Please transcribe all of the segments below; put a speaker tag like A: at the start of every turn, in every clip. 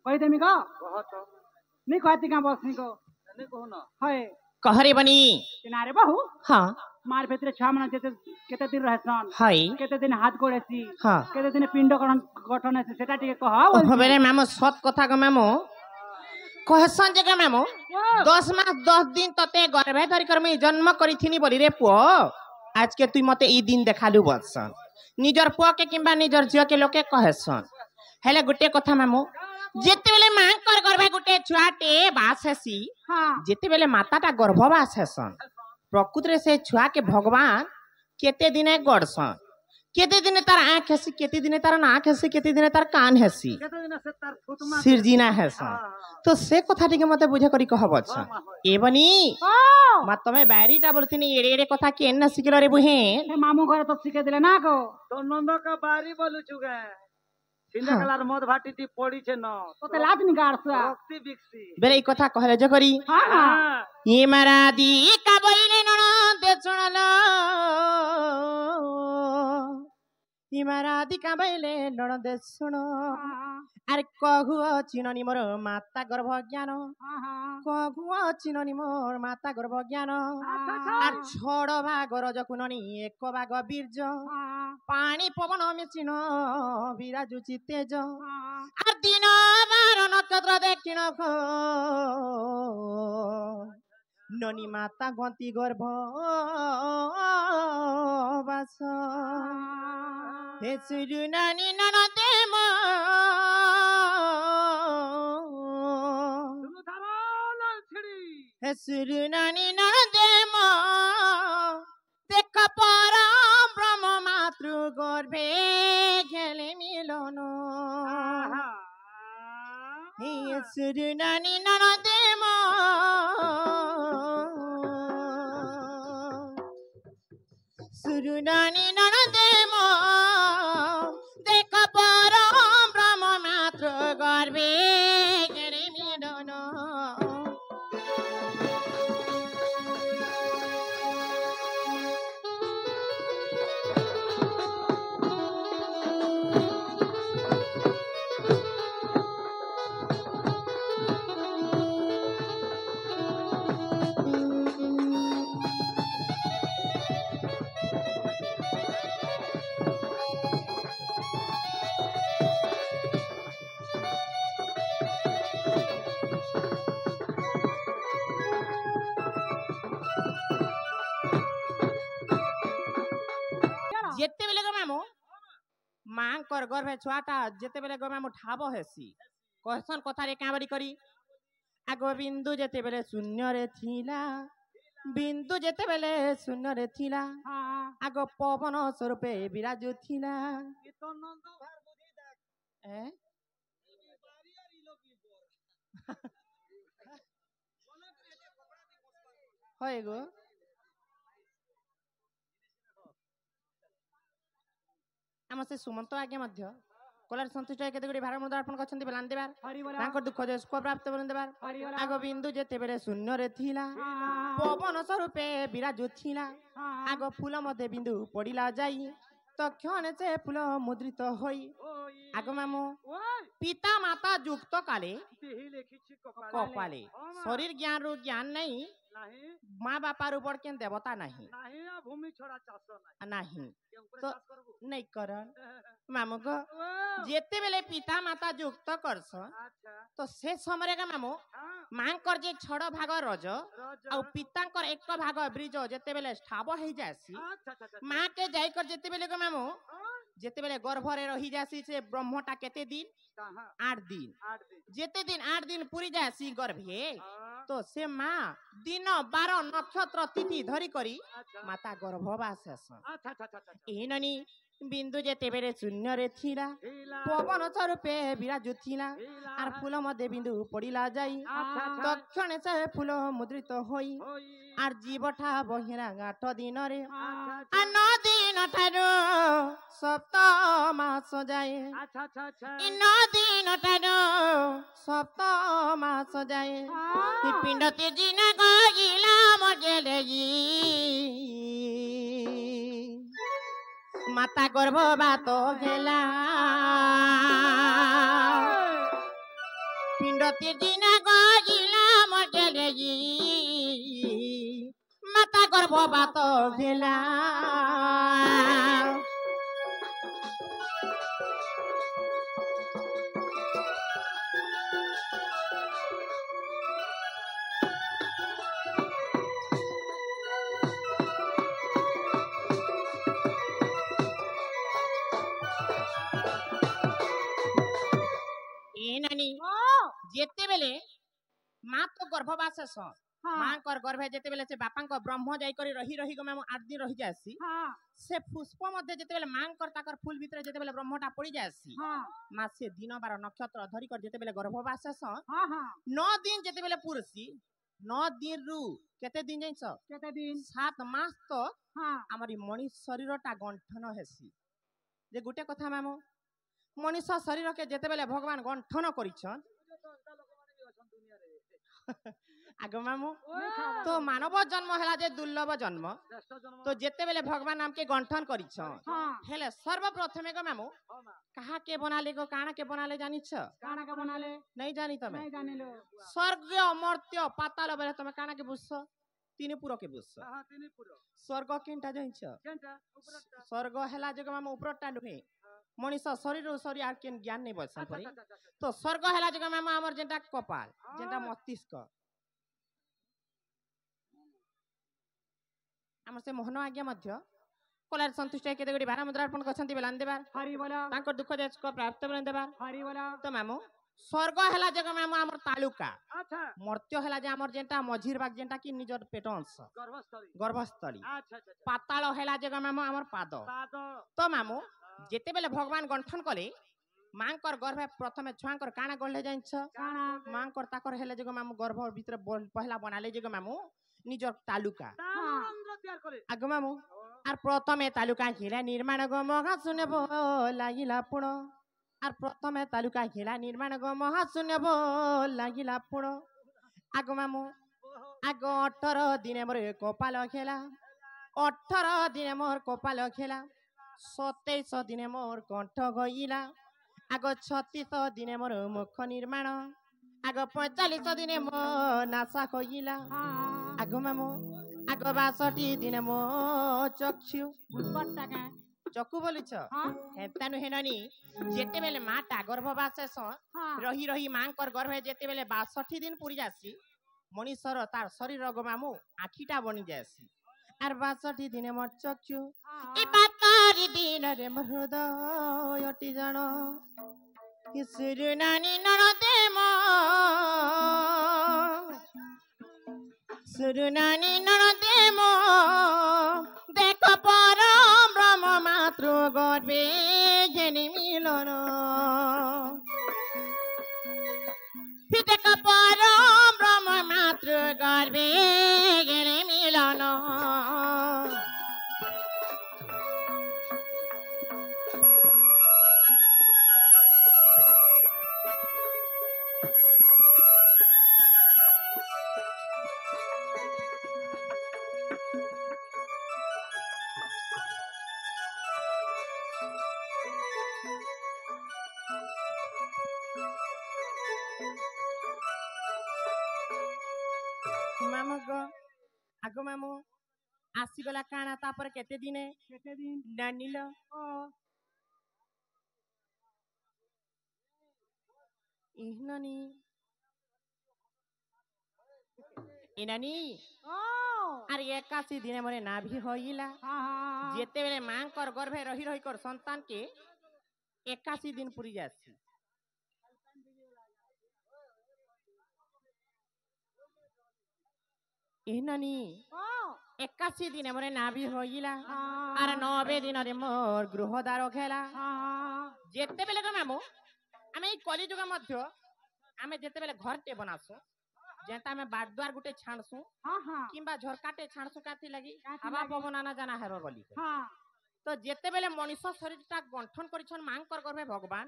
A: कहि देमी को
B: कह तो
A: नहीं कहती का बसनी को
B: नहीं कहो ना
A: है
C: कहरे बनी
A: किनारे बहु
C: हाँ
A: मार भेतरे 6 महीना केते दिन रहसन
C: हाय
A: केते दिन हाथ गोड़ेसी
C: हाँ
A: केते दिन पिंड गठन है सेटा टिके कह
C: हबेरे मामो सत कथा को मामो कहसन जे मामो 10 मास 10 दिन तते गर्भे धरि कर मैं जन्म करिथिनी बोली रे पुओ आज के तुई मते ई दिन देखालु बसन निजर पुओ के किंबा निजर झियो के लोके कहसन हेले गुटे कथा मामो जेते बेले मां कर गर्भे गुटे छुआटे बास हेसी
A: हां
C: जेते बेले माताटा गर्भवास हेसन प्रकृति रे से छुआ के भगवान केते दिने गड़सन केते दिने तार आंख हेसी केते दिने तार नाक हेसी केते दिने तार कान हेसी
B: केते दिन से तार फुटमा
C: सिरजिना हेसन तो से कथा टिके मते बुझे करी कहब छ ए बनी मा तमे बारीटा बोलथिनी एड़े एड़े कथा के न सिखलो रे बुहे
A: मामू घर तो सिखे दिले ना को
B: तो नंद का बारी बोलु छुगे सिंधा कलार मध भाटी ती पड़ी छे न
A: तो लात निगारसा
B: रक्ति बिक्सी
C: बेरे ई कथा कहले जे करी
A: हां हां
C: ये मरादी का बइले ननद सुनलो ये मरादी का बइले ननद सुनो अरे कहु चिननी मोर माता गर्भ ज्ञान कहु चिननी मोर माता गर्भ ज्ञान আর ছড় ভাগ রজকুননি এক ভাগ বীর্য পানি পবন মিচিন বিরাজুচি তেজ আর দিন বার নক্ষত্র দেখিন ননি মাতা গন্তি গর্ভ বাস হে সুরু নানি ননদে মো হে সুরু নানি ননদে মো দেখ পরম ব্রহ্ম মাতৃ গর্ভে গেলে মিলন হে সুরু নানি ননদে মো সুরু নানি ননদে মো দেখ পরম ব্রহ্ম মাতৃ গর্ভে গেলে মিলন जेते बेले गो मामो मां कर गर्भे छुआटा जेते बेले गो मामो ठाबो हेसी कहसन कथा रे काबरी करी आगो बिंदु जेते बेले शून्य रे थिला बिंदु जेते बेले शून्य रे थिला आगो पवन स्वरूपे विराजु थिला
B: तो नंद भार बुझी देख
C: ए
B: बारी आरी लोगी
C: होय गो आम से सुमंत आज्ञा मध्य कलार संतुष्ट केते गुडी भार मुद्रा अर्पण करछन्ती बेलान देबार तांकर दुख जे सुख प्राप्त बन देबार आगो बिंदु जेते बेले शून्य रे थिला पवन स्वरूपे विराजु थिला आगो फूल मध्ये बिंदु पडिला जाई तक्षणे से फूल मुद्रित होई आगो मामो पिता माता युक्त काले कपाले शरीर ज्ञान रो ज्ञान नहीं
B: नहीं
C: माँ बापा रू बड़ केन देवता नहीं
B: नहीं आ भूमि छोड़ा चाष
C: नहीं
B: तो
C: नहीं करन मामू को जेते बेले पिता माता युक्त करस
B: अच्छा
C: तो से समय का मामू मां कर जे छड़ भाग रज आ पिता कर एक भाग ब्रिज जेते बेले ठाब हो जासी मां के जाई कर जेते बेले को मामू जेते बेले गर्भ रे रही जासी से ब्रह्मटा केते दिन 8 दिन जेते दिन 8 दिन पूरी जासी गर्भे तो से मां दिन 12 नक्षत्र तिथि धरी करी माता गर्भवास ए ननी बिंदु जेते बेले शून्य रे थिला पवन स्वरूपे विराजु थिला आर फूल मध्ये बिंदु पडिला जाई तक्षणे से फूल मुद्रित होई आर जीवठा बहिरा 8 दिन रे आ 9 दिन ठारो सप्तमास जाए
B: अच्छा अच्छा अच्छा
C: 9 दिन ठारो सप्तमास जाए पिंड तेजिना गइला मगेलेगी माता गर्भवात गेला ପ୍ରତିଦିନ ଗଜିଲା ମଜେଲେ ମାତା ଗର୍ଭପାତ ହେଲା ନାନୀ ଯେତେବେଳେ ମା ତ ଗର୍ଭବାସ ମାଙ୍କର ଗର୍ଭେ ଯେତେବେଳେ ସେ ବାପାଙ୍କ ବ୍ରହ୍ମ ଯାଇକରି ରହି ରହି ଗମେ 8 ଦିନ ରହି ଯାସି ସେ ପୁଷ୍ପ ମଧ୍ୟ ଯେତେବେଳେ ମାଙ୍କର ତାଙ୍କର ଫୁଲ ଭିତରେ ଯେତେବେଳେ ବ୍ରହ୍ମଟା ପଡି ଯାସି ମା ସେ ଦିନ ବାର ନକ୍ଷତ୍ର ଧରି କରି ଯେତେବେଳେ ଗର୍ଭବାସ 9 ଦିନ ଯେତେବେଳେ ପୁରସି 9 ଦିନରୁ କେତେ ଦିନ ଯାଇଛ
A: କେତେ ଦିନ
C: 7 ମାସ ତ ଆମର ମଣିଷ ଶରୀରଟା ଗଣ୍ଠନ ହେସି ଯେ ଗୋଟେ କଥା ମାମୁ ମଣିଷ ଶରୀରକେ ଯେତେବେଳେ ଭଗବାନ ଗଣ୍ଠନ କରିଛନ୍ ଆଗ ମାମୁ ତ ମାନବ ଜନ୍ମ ହେଲା ଯେ ଦୁର୍ଲଭ ଜନ୍ମ ତ ଯେତେବେଳେ ଭଗବାନ ଆମକେ ଗଣ୍ଠନ କରିଛନ୍ ହେଲେ ସର୍ବପ୍ରଥମେ ଗো ମାମୁ କାହାକେ ବନାଲେ ଗো କାଣାକେ ବନାଲେ ଜାନିଛ
A: କାଣାକେ ବନାଲେ
C: नहीं जानी तमे
A: नहीं जानिलो
C: स्वर्ग अमर्त्य पाताल बेले तमे काणाके बुझछ तीन पुर के बुझछ स्वर्ग केनटा जानिछ स्वर्ग हैला जग माम उपरटा नुहे मनीष शरीर शरीर आर केन ज्ञान नहीं बचसन परी तो स्वर्ग हैला जग माम हमर जेंटा कपाल जेंटा मस्तिष्क हमर से मोहन आज्ञा मध्य कोलार संतुष्ट है केते गडी 12 मुद्रा अर्पण करछंती बेलान देबार
A: हरि बोला
C: तांकर दुख देश को प्राप्त बेलान देबार
A: हरि बोला
C: तो मामू स्वर्ग हैला जग माम हमर तालुका अच्छा मर्त्य हैला जे हमर जेंटा मझिर भाग जेंटा कि निजर पेट अंश गर्भस्थली अच्छा अच्छा पाताल हैला जग माम हमर पाद तो मामू जेते बेले भगवान गंठन कले मांकर गर्भ प्रथमे छुआंकर काना गले जाइछ मांकर ताकर हेले जग मामू गर्भ भीतर पहला बनाले जग मामू निजर तालुका आग मामू आर प्रथमे तालुका घिला निर्माण ग महा सुनेबो लागिला पुण आर प्रथमे तालुका घिला निर्माण ग महा सुनेबो लागिला पुण आग मामू आग 18 दिने मोर कपाल खेला 18 दिने मोर कपाल खेला 27 दिने मोर कंठ गइला आग 36 दिने मोर मुख निर्माण आग 45 दिने मो नासा कइला आग मामू आग 62 दिने मो चक्षु
A: बुझपट्टा का
C: चकु बोलिछ हेतानु हेननी जेते बेले माटा गर्भवास रही रही मांकर गर्भे जेते बेले 62 दिन पुरी जासी मनीषर तार शरीर ग मामू आखिटा बनी जासी आर 62 दिने मोर चक्षु ए 72 दिन रे मोर हृदय अति जानो किसुर नानी नरदे मो सुरनानी नरदे मो देख परम ब्रह्म मातृ गर्भे जेनि मिलन देख परम ब्रह्म मातृ गर्भे जेनि मिलन मामू गो आगो मामू आसीगला काना तापर केते दिन नानिल इहननी इनानी अरे 81 दिन मोरे नाभि होइला जेते बेले मांकर गर्भे रही रही कर संतान के 81 दिन पुरी जासी इहननी 81 दिन मोरे नाभि होइला अरे 90 दिन रे मोर गृहदार खेला जेते बेले ग मामू आमे ई कली जुग मध्य आमे जेते बेले घरटे बनासु जेता में बारद्वार गुटे छाणसु किंबा झरकाटे छाणसु काथी लगी हवा पवन ना जाना हेरो बोली तो जेते बेले मनुष्य शरीरटा गंठन करिछन मांकर गर्भे भगवान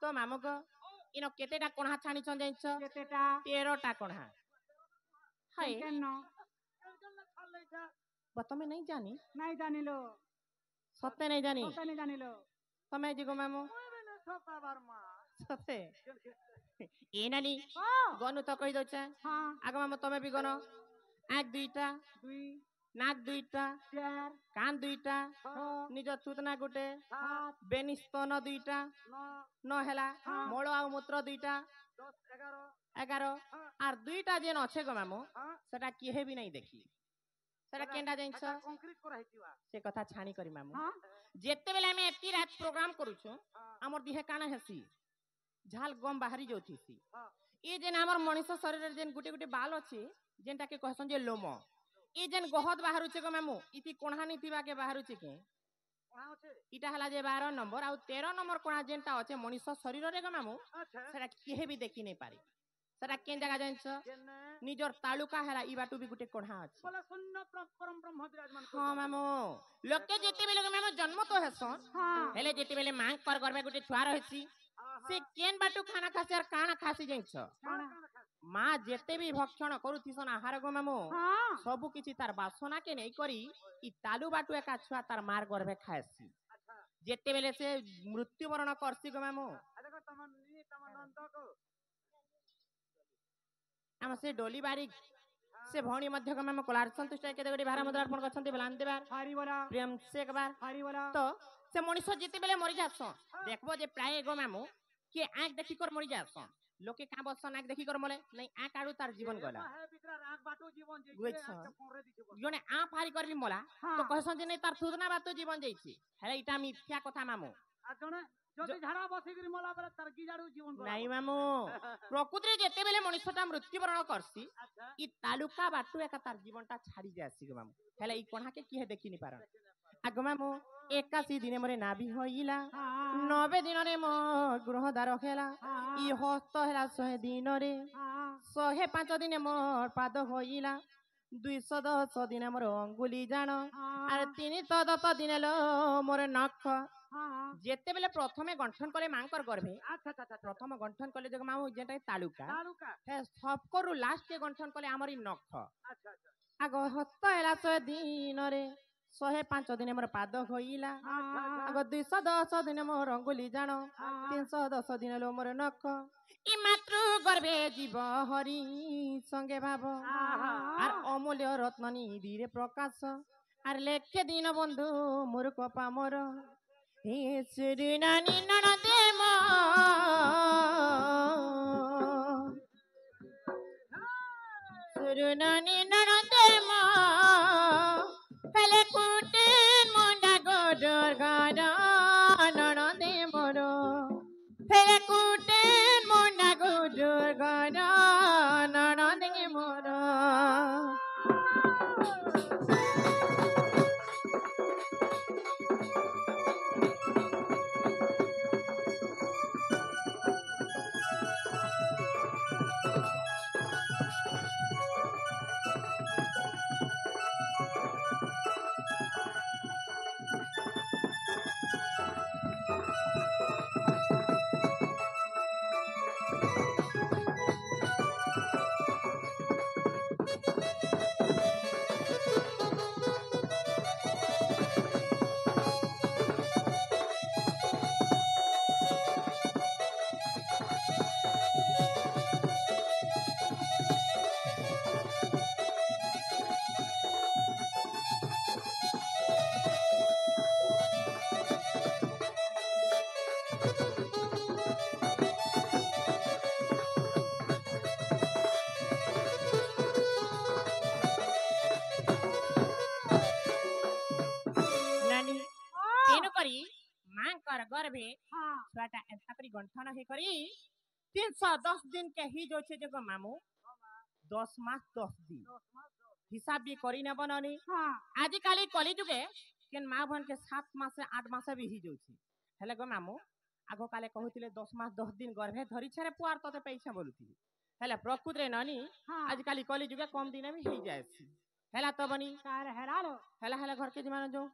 C: तो मामू ग इनो केतेटा कोणहा छाणीछन जाइछ
A: केतेटा
C: 13 टा कोणहा हाय
A: केनो
C: बतमे नहीं जानी
A: नहीं जानिलो
C: सत्य नहीं जानी
A: नहीं जानिलो
C: तमे जिगो मामू ସତେ ଏ ନାନି ଗନୁ ତ କହି ଦଉଛେ
A: ହଁ
C: ଆଗ ମାମୁ ତମେ ବି ଗନ ଆଗ ଦୁଇଟା
A: ଦୁଇ
C: ନାକ ଦୁଇଟା
A: ଚାର
C: କାନ ଦୁଇଟା
A: ଛଅ
C: ନିଜ ତୁତନା ଗୋଟେ
A: ସାତ
C: ବେନି ସ୍ତନ ଦୁଇଟା ନ ହେଲା ମଳ ଆଉ ମୂତ୍ର ଦୁଇଟା 11 আর দুইটা যেন আছে গো মামু সেটা কেহে বি নাই দেখি সেটা কেনটা জানিছ সে কথা ছানি করি মামু
A: ହଁ
C: যেতেবেলে আমি এতি রাত প্রোগ্রাম করুছু আমার দিহে কানা হেসি ঝাল গম বাহারি যাউথিসি এ যেন আমার মনিষ শরীরের যেন গুটি গুটি বাল আছে যেনটাকে কহসন যে লোম এ যেন গহত বাহারুছে গো মামু ইতি কোণহানি থিবাকে বাহারুছে কে ইটা হলা যে 12 নম্বর আর 13 নম্বর কোণা যেনটা আছে মনিষ শরীরের গো মামু সেটা কেহে বি দেখি নাই পারি সেটা কেন জায়গা জানিছ নিজর তালুকা হেলা ই বাটু বি গুটি কোণা আছে ହଁ ମାମୁ ଲୋକେ ଯେତେବେଳେ ମାମୁ ଜନ୍ମ ତ ହେସନ୍
A: ହଁ
C: ହେଲେ ଯେତେବେଳେ ମାଙ୍କର ଗର୍ଭେ ଗୋଟେ ଛୁଆ ରହିଛି ସେ କେନ୍ ବାଟୁ ଖାନା ଖାସି আর କାଣା ଖାସି ଜାଣିଛ ମା ଯେତେ ବି ଭକ୍ଷଣ କରୁଥିସନ୍ ଆହାର ଗো ମାମୁ
A: ହଁ
C: ସବୁ କିଛି ତାର ବାସନା କେ ନେଇ କରି ଇ ତାଲୁ ବାଟୁ ଏକା ଛୁଆ ତାର ମାର ଗର୍ଭେ ଖାଏସି ଯେତେବେଳେ ସେ ମୃତ୍ୟୁବରଣ କରସି ଗো ମାମୁ ଆମ ସେ ଡୋଲି ବାରି से भौणी मध्य में कोलार संतुष्ट के देगडी भारा मदर अर्पण करछन्ती बलान देबार
A: हरि बोला
C: प्रेम से एकबार
A: हरि बोला
C: तो से मनुष्य जिते बेले मरि जाछन देखबो जे प्राय गो मामू के आंख देखि कर मरि जाछन लोके का बसन आंख देखि कर मले नहीं आंख आडू तार जीवन गला जने आ फारी कर भी मला तो कहसन जे नहीं तार सुदना बात जीवन जाईछि हेले इटा मिथ्या कथा मामू नहीं मामू प्रकृति जेते बेले मनुष्यटा मृत्युवरण करसी इ तालुका बाटू एका तार जीवनटा छाड़ी जासी गो मामू हेले इ कोणा के किहे देखि नि पारन आगो मामू 81 दिने मोरे नाभि होइला 90 दिन रे मो ग्रह दार हेला इ हस्त हेला 100 दिन रे 105 दिने मोर पाद होइला 210 दिन मोर अंगुली जान और 310 दिन लो मोर नख जेते बेले प्रथमे गंठन कले मांकर गर्भे प्रथम गंठन कले जग मामू जेटा तालुका हे सब करु लास्ट के गंठन कले हमरी नख आगो हस्त हेला 100 दिन रे 105 दिन मोर पाद होइला आगो 210 दिन मोर अंगुली जान 310 दिन लो मोर नख इ मातृ गर्भे जीव हरि संगे भाव আর অমূল্য রত্ন নিধিরে প্রকাশ আর লেখে দিন বন্ধু মোর কপা মোর হে শ্রীনানি ননদে মো শ্রীনানি ননদে মো ফেলে কুটেন মুন্ডা গোডর গানা ননদে মোর ফেলে কুটেন মুন্ডা গোডর গানা ননদে মোর गर्भे छुआटा एंता करी गंठन हे करी 310 दिन के ही जो छे जगो मामू 10 मास 10 दिन हिसाब भी करी न बननी आज काली कली जुगे केन मां भन के 7 मास 8 मास भी ही जो छी हेले गो मामू आगो काले कहउतिले 10 मास 10 दिन गर्भे धरी छरे पुआर तते पैसा बोलुती हेले प्रकृति रे ननी आज काली कली जुगे कम दिन में ही जाय छी हेला तो बनी
A: हेला
C: हेला घर के जमाना जो